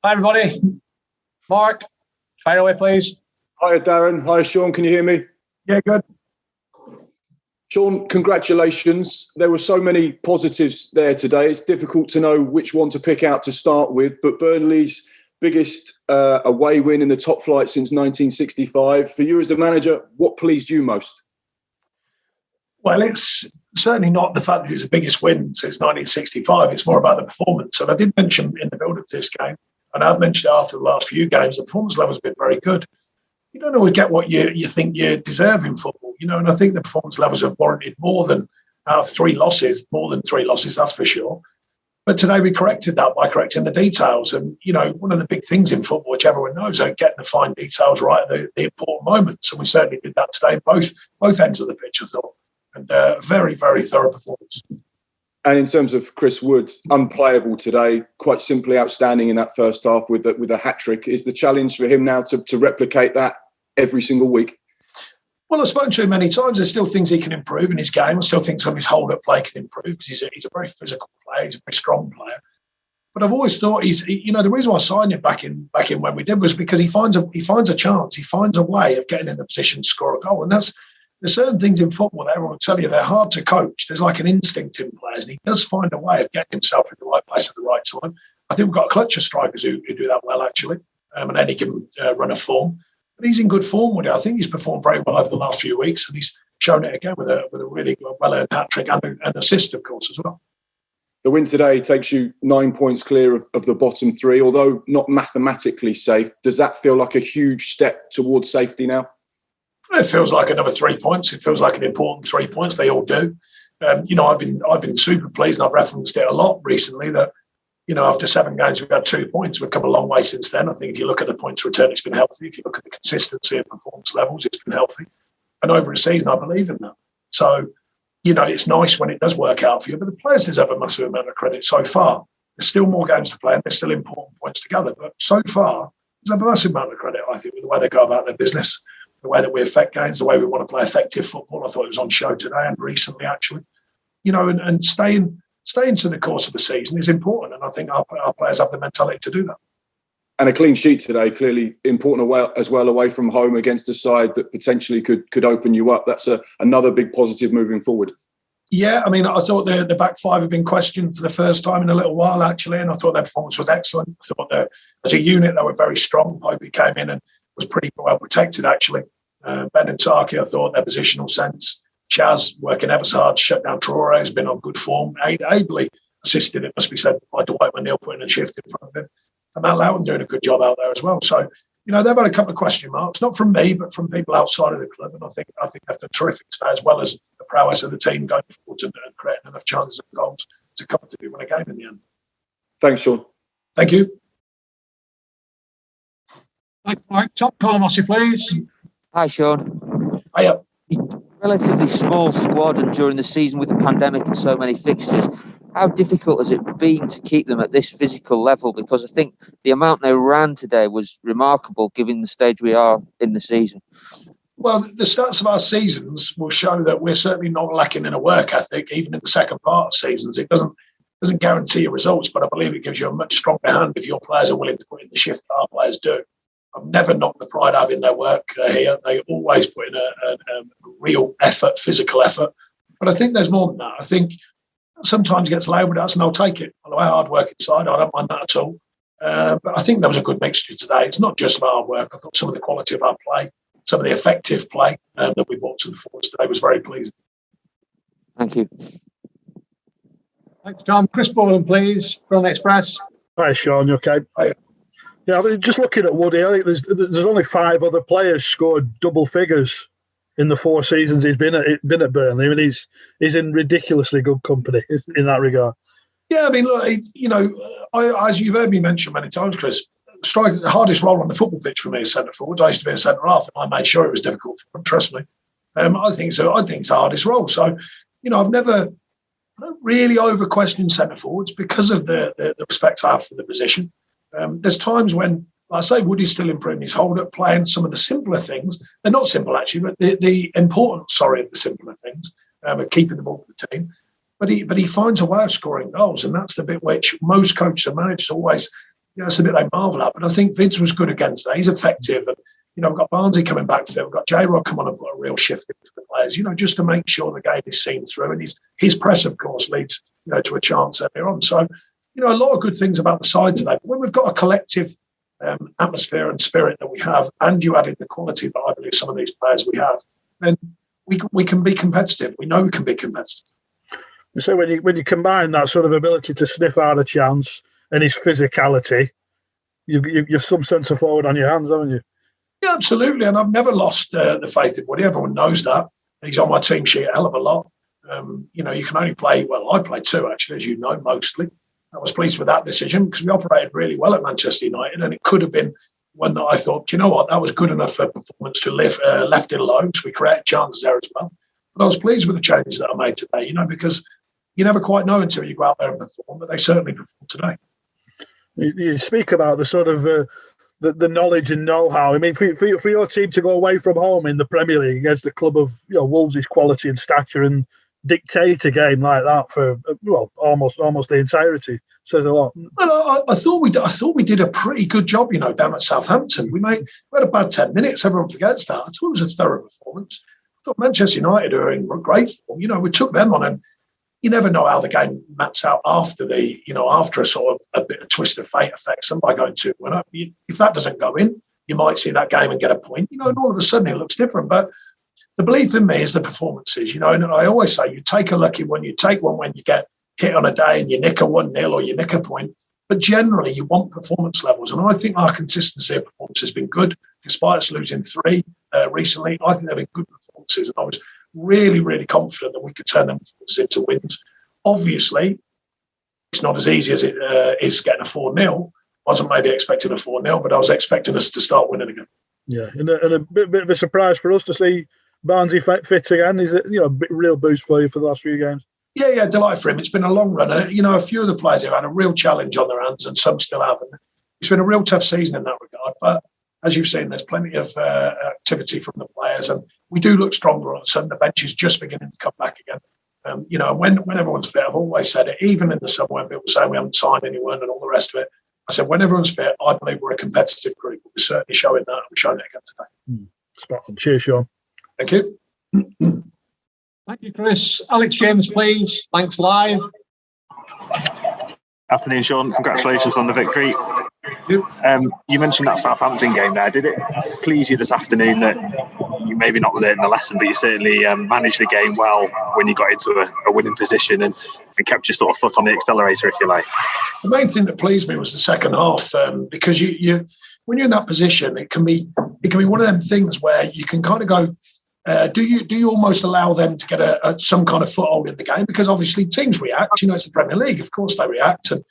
Hi, everybody. Mark, fire away, please. Hi, Darren. Hi, Sean. Can you hear me? Yeah, good. Sean, congratulations. There were so many positives there today. It's difficult to know which one to pick out to start with, but Burnley's biggest away win in the top flight since 1965. For you as a manager, what pleased you most? Well, it's certainly not the fact that it's the biggest win since 1965. It's more about the performance. And I did mention in the build-up to this game, and I've mentioned it after the last few games, the performance level has been very good. You don't always get what you think you deserve in football, and I think the performance levels have warranted more than three losses, that's for sure. But today we corrected that by correcting the details. And, one of the big things in football, which everyone knows, are getting the fine details right at the important moments. And we certainly did that today, both ends of the pitch, I thought. And very, very thorough performance. And in terms of Chris Wood, unplayable today, quite simply outstanding in that first half with a hat-trick. Is the challenge for him now to replicate that every single week? Well, I've spoken to him many times. There's still things he can improve in his game. I still think some of his hold-up play can improve because he's a very physical player. He's a very strong player. But I've always thought the reason why I signed him back in when we did was because he finds a chance. He finds a way of getting in a position to score a goal. And there's certain things in football that everyone will tell you they're hard to coach. There's like an instinct in players, and he does find a way of getting himself in the right place at the right time. I think we've got a clutch of strikers who do that well, actually, and then he can run a form. But he's in good form with it. I think he's performed very well over the last few weeks, and he's shown it again with a really well-earned hat-trick and an assist, of course, as well. The win today takes you 9 points clear of the bottom three, although not mathematically safe. Does that feel like a huge step towards safety now? It feels like another 3 points. It feels like an important 3 points. They all do. I've been super pleased, and I've referenced it a lot recently that, after 7 games, we've had 2 points. We've come a long way since then. I think if you look at the points return, it's been healthy. If you look at the consistency of performance levels, it's been healthy. And over a season, I believe in that. So, it's nice when it does work out for you. But the players deserve a massive amount of credit so far. There's still more games to play, and there's still important points to gather. But so far, there's a massive amount of credit, I think, with the way they go about their business, the way that we affect games, the way we want to play effective football. I thought it was on show today and recently, actually. And staying to the course of the season is important. And I think our players have the mentality to do that. And a clean sheet today, clearly important as well away from home against a side that potentially could open you up. That's another big positive moving forward. Yeah, I thought the back five had been questioned for the first time in a little while, actually, and I thought their performance was excellent. I thought as a unit, they were very strong. Popey came in and was pretty well protected, actually. Ben and Taki, I thought their positional sense. Chaz, working ever so hard to shut down Traore, has been on good form. Ably assisted, it must be said, by Dwight McNeil putting a shift in front of him. And Matt Loughton doing a good job out there as well. So, they've had a couple of question marks, not from me, but from people outside of the club. And I think they've done terrific today, as well as the prowess of the team going forward and creating enough chances of goals to comfortably win a game in the end. Thanks, Sean. Thank you. Thanks, Mark. Top Colomossi, please. Hi, Sean. Hiya. Relatively small squad, and during the season with the pandemic and so many fixtures, how difficult has it been to keep them at this physical level? Because I think the amount they ran today was remarkable given the stage we are in the season. Well, the stats of our seasons will show that we're certainly not lacking in a work ethic, even in the second part of seasons. It doesn't guarantee your results, but I believe it gives you a much stronger hand if your players are willing to put in the shift that our players do. I've never knocked the pride out in their work here. They always put in a real effort, physical effort. But I think there's more than that. I think sometimes it gets labelled as, and I'll take it. By the way, hard work inside, I don't mind that at all. But I think there was a good mixture today. It's not just about our work. I thought some of the quality of our play, some of the effective play that we brought to the forwards today was very pleasing. Thank you. Thanks, Tom. Chris Boland, please. Burnley Express. Hi, Sean. You okay? Hi. Yeah, just looking at Woody, I think there's only 5 other players scored double figures in the 4 seasons he's been at Burnley. He's in ridiculously good company in that regard. Yeah, look, as you've heard me mention many times, Chris, striking the hardest role on the football pitch for me is centre forward. I used to be a centre half, and I made sure it was difficult for him. Trust me. I think so. I think it's the hardest role. So, I don't really over question centre forwards because of the respect I have for the position. There's times when, like I say, Woody's still improving his hold-up play and some of the simpler things. They're not simple, actually, but the importance, of the simpler things, of keeping the ball for the team. but he finds a way of scoring goals, and that's the bit which most coaches and managers always, that's the bit they marvel at. But I think Vids was good against that. He's effective, and we've got Barnsley coming back to it. We've got J-Rod come on and put a real shift into the players, just to make sure the game is seen through. And his press, of course, leads to a chance earlier on. So, a lot of good things about the side today. But when we've got a collective atmosphere and spirit that we have, and you add in the quality that I believe some of these players we have, then we can be competitive. We know we can be competitive. So when you combine that sort of ability to sniff out a chance and his physicality, you've some centre forward on your hands, haven't you? Yeah, absolutely. And I've never lost the faith in Woody. Everyone knows that. He's on my team sheet a hell of a lot. You can only play, I play two, actually, as you know, mostly. I was pleased with that decision because we operated really well at Manchester United, and it could have been one that I thought, that was good enough for performance to left it alone. So we created chances there as well. But I was pleased with the changes that I made today, because you never quite know until you go out there and perform, but they certainly performed today. You speak about the sort of the knowledge and know-how. I mean, for your team to go away from home in the Premier League against a club of Wolves' quality and stature and dictate a game like that for almost the entirety says a lot. Well, I thought we did a pretty good job, down at Southampton. We had a bad 10 minutes. Everyone forgets that. I thought it was a thorough performance. I thought Manchester United are in great form. We took them on, and you never know how the game maps out after after a sort of a bit of twist of fate effect. Somebody going 2-1 up. If that doesn't go in, you might see that game and get a point. And all of a sudden it looks different. But the belief in me is the performances. And I always say you take a lucky one, you take one when you get hit on a day and you nick a 1-0 or you nick a point. But generally, you want performance levels. And I think our consistency of performance has been good, despite us losing 3 recently. I think they've been good performances. And I was really, really confident that we could turn them into wins. Obviously, it's not as easy as it is getting a 4-0. I wasn't maybe expecting a 4-0, but I was expecting us to start winning again. Yeah, and a bit of a surprise for us to see Barnsley fit again. Is it a real boost for you for the last few games? Yeah, delight for him. It's been a long run. A few of the players have had a real challenge on their hands, and some still haven't. It's been a real tough season in that regard. But as you've seen, there's plenty of activity from the players, and we do look stronger on Sunday. The bench is just beginning to come back again. When everyone's fit, I've always said it, even in the summer when people say we haven't signed anyone and all the rest of it, I said when everyone's fit, I believe we're a competitive group. We're certainly showing that, and we're showing it again today. Spot on. Cheers, Sean. Thank you. Thank you, Chris. Alex James, please. Thanks, live. Afternoon, Sean. Congratulations on the victory. You mentioned that Southampton game there. Did it please you this afternoon that you maybe not learned the lesson, but you certainly managed the game well when you got into a winning position and kept your sort of foot on the accelerator, if you like? The main thing that pleased me was the second half, because you when you're in that position, it can be one of them things where you can kind of go, do you almost allow them to get some kind of foothold in the game? Because obviously teams react. It's the Premier League, of course they react, and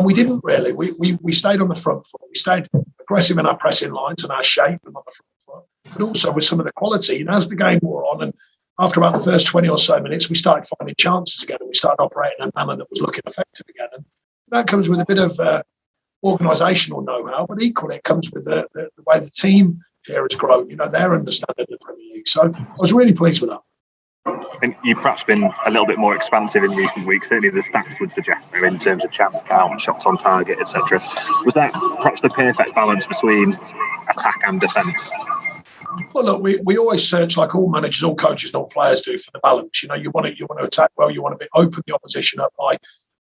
we didn't really. We stayed on the front foot. We stayed aggressive in our pressing lines and our shape and on the front foot, but also with some of the quality. As the game wore on, and after about the first 20 or so minutes, we started finding chances again, and we started operating in a manner that was looking effective again. And that comes with a bit of organisational know-how, but equally it comes with the way the team here has grown. Their understanding of the Premier League. So I was really pleased with that. I think you've perhaps been a little bit more expansive in recent weeks. Certainly the stats would suggest there in terms of chance count, shots on target, etc. Was that perhaps the perfect balance between attack and defence? Well, look, we always search, like all managers, all coaches, and all players do, for the balance. You want to attack well. You want to open the opposition up by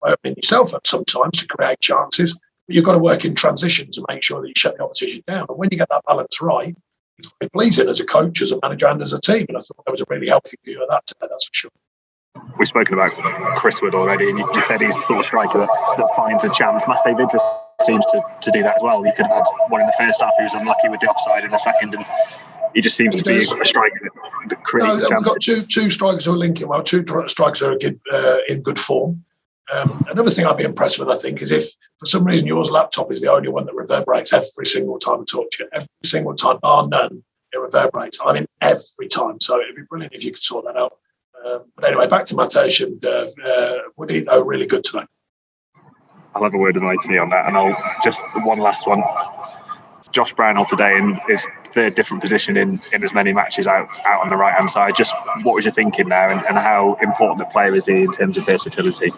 opening yourself up sometimes to create chances. But you've got to work in transitions and make sure that you shut the opposition down. And when you get that balance right, it's very pleasing as a coach, as a manager, and as a team. And I thought there was a really healthy view of that today, that's for sure. We've spoken about Chris Wood already, and you said he's the sort of striker that finds a chance. Matej Vidra seems to do that as well. You could have had one in the first half who was unlucky with the offside in the second, and he just seems to be a striker that creates chances. We've got two strikers who are linking well, two strikers who are in good form. Another thing I'd be impressed with, I think, is if for some reason yours laptop is the only one that reverberates every single time I talk to you. Every single time, bar none, it reverberates. I mean, every time. So it'd be brilliant if you could sort that out. But anyway, back to Matej and Woody. They were really good today. I'll have a word with IT on that, and I'll just one last one. Josh Brownell today, and his third different position in as many matches out on the right hand side. Just what was you thinking there, and how important the player is in terms of versatility?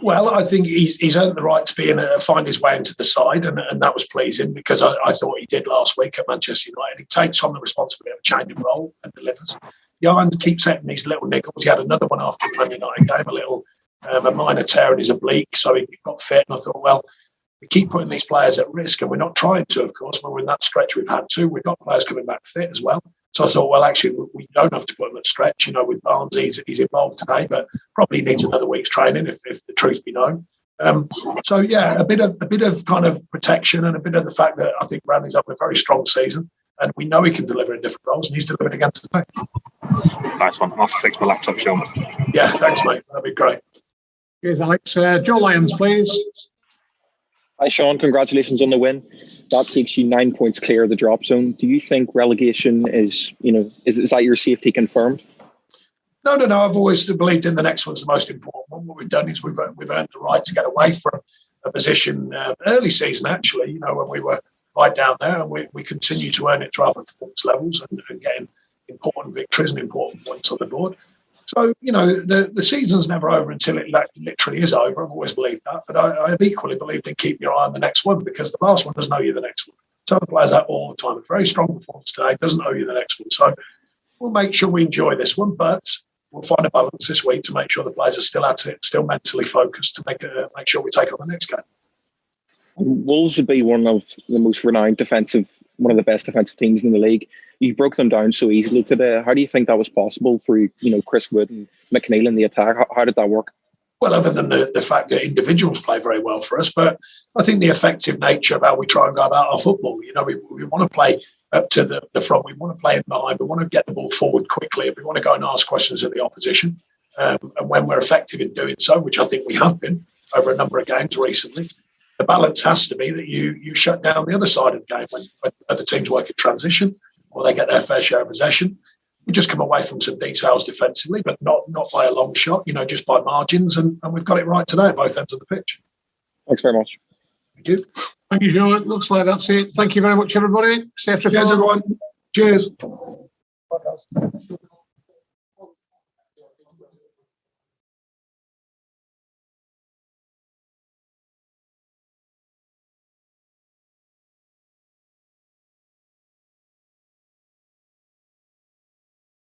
Well, I think he's earned the right to be find his way into the side, and that was pleasing because I thought he did last week at Manchester United. He takes on the responsibility of a change of role and delivers. Johan keeps setting these little niggles. He had another one after the Man United game, a minor tear in his oblique, so he got fit. And I thought, well, we keep putting these players at risk, and we're not trying to, of course. When we're in that stretch, we've had to. We've got players coming back fit as well. So I thought, well, actually, we don't have to put him at stretch. With Barnes, he's involved today, but probably needs another week's training if the truth be known. So yeah, a bit of kind of protection, and a bit of the fact that I think Bradley's up a very strong season, and we know he can deliver in different roles, and he's delivered again today. Nice one. I'll have to fix my laptop, Sean. Yeah, thanks, mate. That'd be great. Cheers, Alex. Joe Lyons, please. Hi, Sean. Congratulations on the win. That takes you 9 points clear of the drop zone. Do you think relegation is that your safety confirmed? No. I've always believed in the next one's the most important one. What we've done is we've earned the right to get away from a position early season, actually, when we were right down there, and we continue to earn it through our performance levels and getting important victories and important points on the board. So, the season's never over until it literally is over. I've always believed that. But I have equally believed in keeping your eye on the next one, because the last one doesn't owe you the next one. Tell the players that all the time. A very strong performance today doesn't owe you the next one. So we'll make sure we enjoy this one, but we'll find a balance this week to make sure the players are still at it, still mentally focused to make sure we take on the next game. Wolves would be one of the most renowned one of the best defensive teams in the league. You broke them down so easily today. How do you think that was possible through, Chris Wood and McNeil in the attack? How did that work? Well, other than the fact that individuals play very well for us, but I think the effective nature of how we try and go about our football. We want to play up to the front. We want to play in behind. We want to get the ball forward quickly. And we want to go and ask questions of the opposition. And when we're effective in doing so, which I think we have been over a number of games recently, the balance has to be that you shut down the other side of the game when other teams work in transition or they get their fair share of possession. We just come away from some details defensively, but not by a long shot, just by margins. And we've got it right today at both ends of the pitch. Thanks very much. Thank you. Thank you, Joe. It looks like that's it. Thank you very much, everybody. Safe to Cheers, everyone. Cheers.